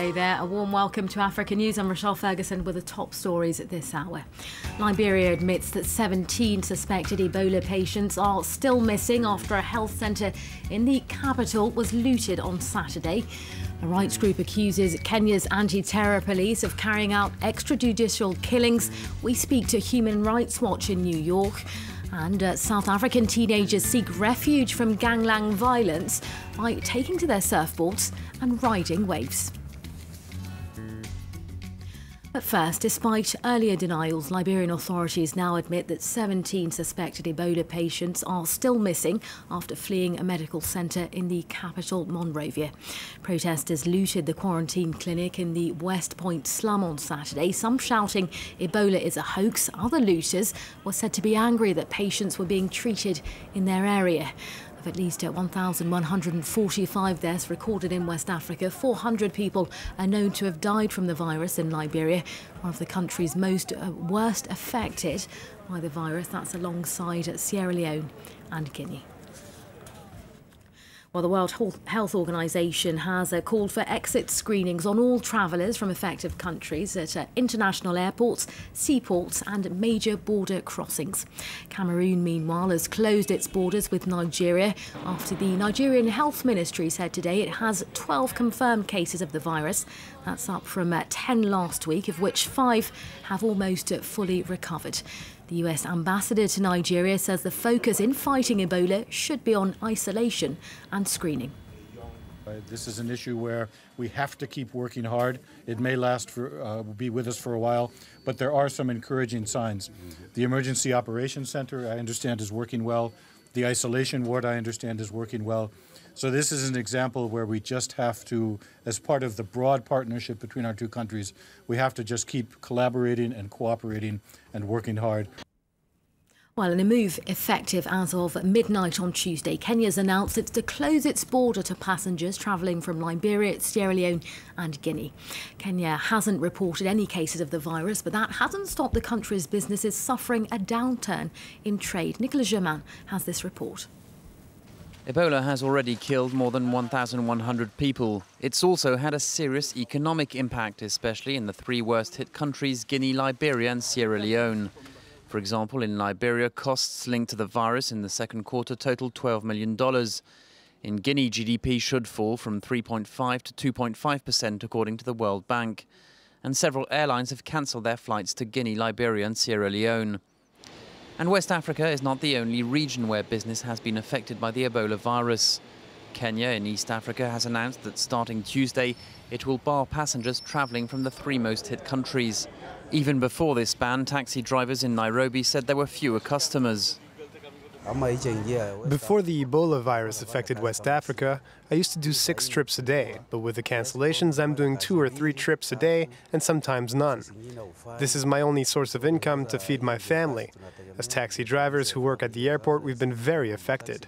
Hi there, a warm welcome to Africa News. I'm Rochelle Ferguson with the top stories at this hour. Liberia admits that 17 suspected Ebola patients are still missing after a health centre in the capital was looted on Saturday. A rights group accuses Kenya's anti-terror police of carrying out extrajudicial killings. We speak to Human Rights Watch in New York. And South African teenagers seek refuge from gangland violence by taking to their surfboards and riding waves. But first, despite earlier denials, Liberian authorities now admit that 17 suspected Ebola patients are still missing after fleeing a medical centre in the capital, Monrovia. Protesters looted the quarantine clinic in the West Point slum on Saturday, some shouting Ebola is a hoax. Other looters were said to be angry that patients were being treated in their area. Of at least 1,145 deaths recorded in West Africa, 400 people are known to have died from the virus in Liberia, one of the country's worst affected by the virus. That's alongside Sierra Leone and Guinea. Well, the World Health Organization has called for exit screenings on all travellers from affected countries at international airports, seaports and major border crossings. Cameroon, meanwhile, has closed its borders with Nigeria after the Nigerian Health Ministry said today it has 12 confirmed cases of the virus. That's up from 10 last week, of which 5 have almost fully recovered. The US ambassador to Nigeria says the focus in fighting Ebola should be on isolation and screening. This is an issue where we have to keep working hard. It may be with us for a while, but there are some encouraging signs. The Emergency Operations Center, I understand, is working well. The isolation ward, I understand, is working well. So this is an example where we just have to, as part of the broad partnership between our two countries, we have to just keep collaborating and cooperating and working hard. Well, in a move effective as of midnight on Tuesday, Kenya's announced it's to close its border to passengers travelling from Liberia, Sierra Leone and Guinea. Kenya hasn't reported any cases of the virus, but that hasn't stopped the country's businesses suffering a downturn in trade. Nicolas Germain has this report. Ebola has already killed more than 1,100 people. It's also had a serious economic impact, especially in the 3 worst-hit countries, Guinea, Liberia and Sierra Leone. For example, in Liberia, costs linked to the virus in the second quarter totaled $12 million. In Guinea, GDP should fall from 3.5 to 2.5%, according to the World Bank. And several airlines have cancelled their flights to Guinea, Liberia and Sierra Leone. And West Africa is not the only region where business has been affected by the Ebola virus. Kenya in East Africa has announced that starting Tuesday, it will bar passengers travelling from the 3 most hit countries. Even before this ban, taxi drivers in Nairobi said there were fewer customers. Before the Ebola virus affected West Africa, I used to do 6 trips a day, but with the cancellations, I'm doing 2 or 3 trips a day and sometimes none. This is my only source of income to feed my family. As taxi drivers who work at the airport, we've been very affected.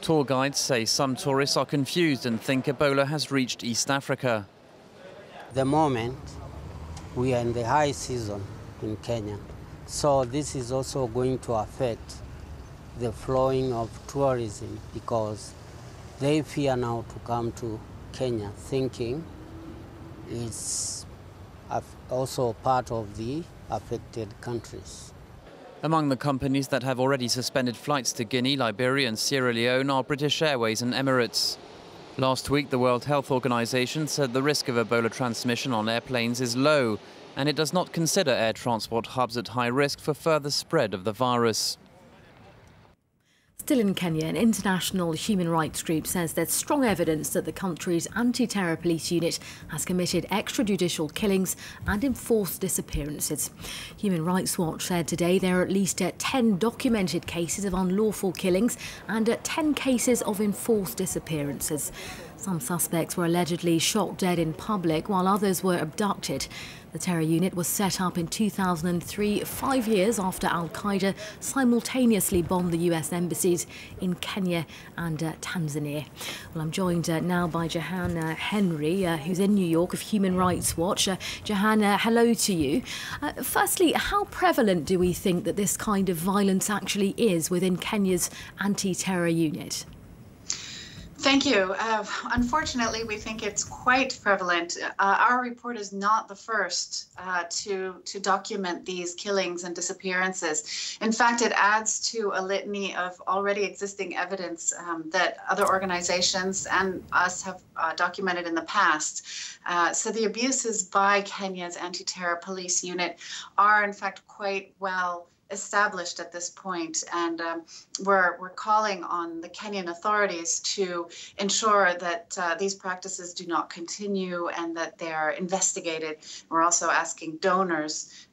Tour guides say some tourists are confused and think Ebola has reached East Africa. At the moment, we are in the high season in Kenya. So this is also going to affect the flowing of tourism because they fear now to come to Kenya thinking it's also part of the affected countries. Among the companies that have already suspended flights to Guinea, Liberia and Sierra Leone are British Airways and Emirates. Last week, the World Health Organization said the risk of Ebola transmission on airplanes is low, and it does not consider air transport hubs at high risk for further spread of the virus. Still in Kenya, an international human rights group says there's strong evidence that the country's anti-terror police unit has committed extrajudicial killings and enforced disappearances. Human Rights Watch said today there are at least 10 documented cases of unlawful killings and 10 cases of enforced disappearances. Some suspects were allegedly shot dead in public, while others were abducted. The terror unit was set up in 2003, 5 years after al-Qaeda simultaneously bombed the US embassies in Kenya and Tanzania. Well, I'm joined now by Jahan Henry, who's in New York, of Human Rights Watch. Jahan, hello to you. Firstly, how prevalent do we think that this kind of violence actually is within Kenya's anti-terror unit? Thank you. Unfortunately, we think it's quite prevalent. Our report is not the first to document these killings and disappearances. In fact, it adds to a litany of already existing evidence that other organizations and us have documented in the past. So the abuses by Kenya's anti-terror police unit are in fact quite well established at this point, and we're calling on the Kenyan authorities to ensure that these practices do not continue and that they are investigated. We're also asking donors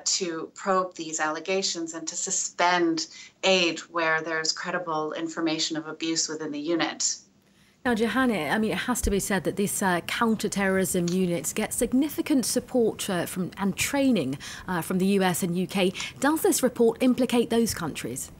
to probe these allegations and to suspend aid where there's credible information of abuse within the unit. Now, Johanna, I mean, it has to be said that this counter-terrorism units get significant support from and training from the US and UK. Does this report implicate those countries?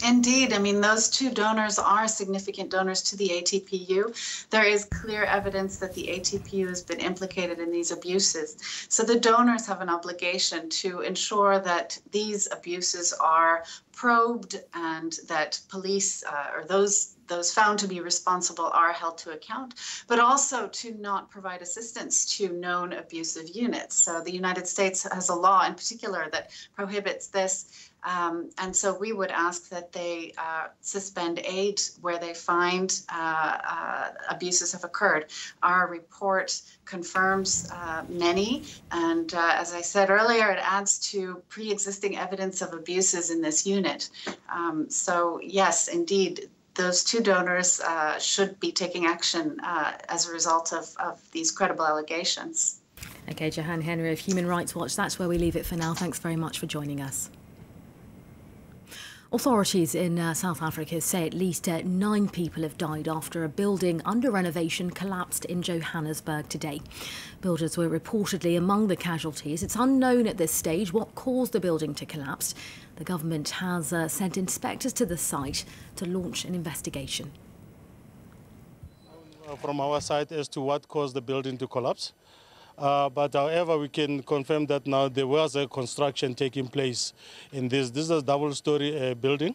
Indeed. I mean, those two donors are significant donors to the ATPU. There is clear evidence that the ATPU has been implicated in these abuses. So the donors have an obligation to ensure that these abuses are probed and that police or those found to be responsible are held to account, but also to not provide assistance to known abusive units. So the United States has a law in particular that prohibits this. And so we would ask that they suspend aid where they find abuses have occurred. Our report confirms many, and as I said earlier, it adds to pre-existing evidence of abuses in this unit. So yes, indeed, those two donors should be taking action as a result of these credible allegations. OK, Johanne Henry of Human Rights Watch, that's where we leave it for now. Thanks very much for joining us. Authorities in South Africa say at least 9 people have died after a building under renovation collapsed in Johannesburg today. Builders were reportedly among the casualties. It's unknown at this stage what caused the building to collapse. The government has sent inspectors to the site to launch an investigation. From our side as to what caused the building to collapse. But however, we can confirm that now there was a construction taking place in this. This is a double-story building.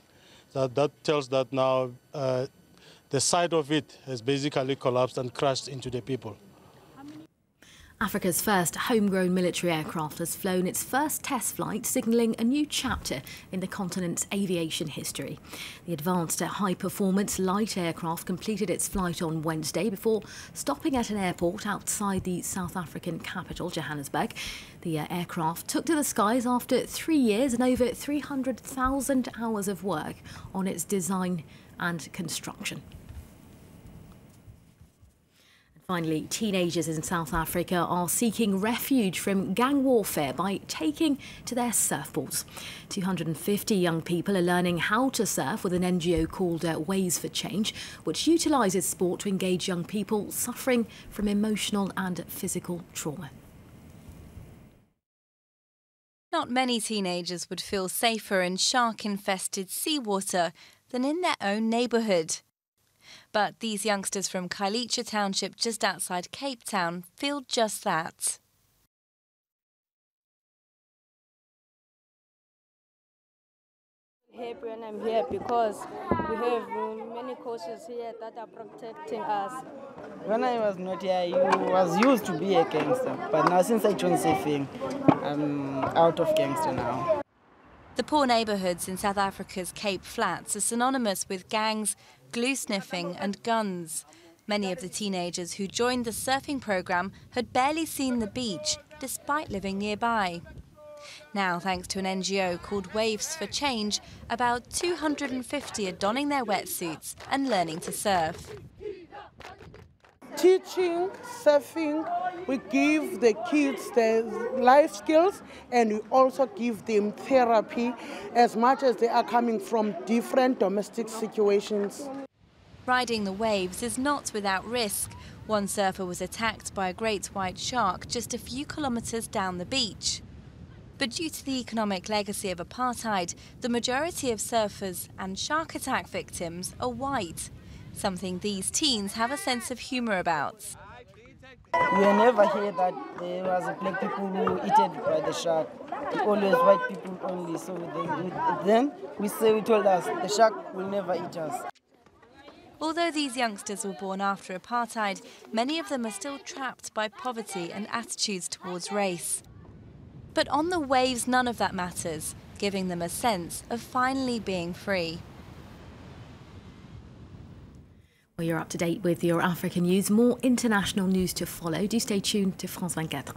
That tells that now the side of it has basically collapsed and crashed into the people. Africa's first homegrown military aircraft has flown its first test flight, signalling a new chapter in the continent's aviation history. The advanced high-performance light aircraft completed its flight on Wednesday before stopping at an airport outside the South African capital, Johannesburg. The aircraft took to the skies after 3 years and over 300,000 hours of work on its design and construction. Finally, teenagers in South Africa are seeking refuge from gang warfare by taking to their surfboards. 250 young people are learning how to surf with an NGO called Waves for Change, which utilises sport to engage young people suffering from emotional and physical trauma. Not many teenagers would feel safer in shark-infested seawater than in their own neighbourhood. But these youngsters from Khayelitsha Township just outside Cape Town feel just that. Happy when I'm here because we have many coaches here that are protecting us. When I was not here, I was used to be a gangster, but now since I joined surfing, I'm out of gangster now. The poor neighbourhoods in South Africa's Cape Flats are synonymous with gangs, glue sniffing and guns. Many of the teenagers who joined the surfing programme had barely seen the beach, despite living nearby. Now, thanks to an NGO called Waves for Change, about 250 are donning their wetsuits and learning to surf. Teaching, surfing, we give the kids the life skills and we also give them therapy as much as they are coming from different domestic situations. Riding the waves is not without risk. One surfer was attacked by a great white shark just a few kilometres down the beach. But due to the economic legacy of apartheid, the majority of surfers and shark attack victims are white. Something these teens have a sense of humour about. We never hear that there was a black people who were eaten by the shark. It's always white people only. So then we told us the shark will never eat us. Although these youngsters were born after apartheid, many of them are still trapped by poverty and attitudes towards race. But on the waves, none of that matters, giving them a sense of finally being free. Well, you're up to date with your African news. More international news to follow. Do stay tuned to France 24.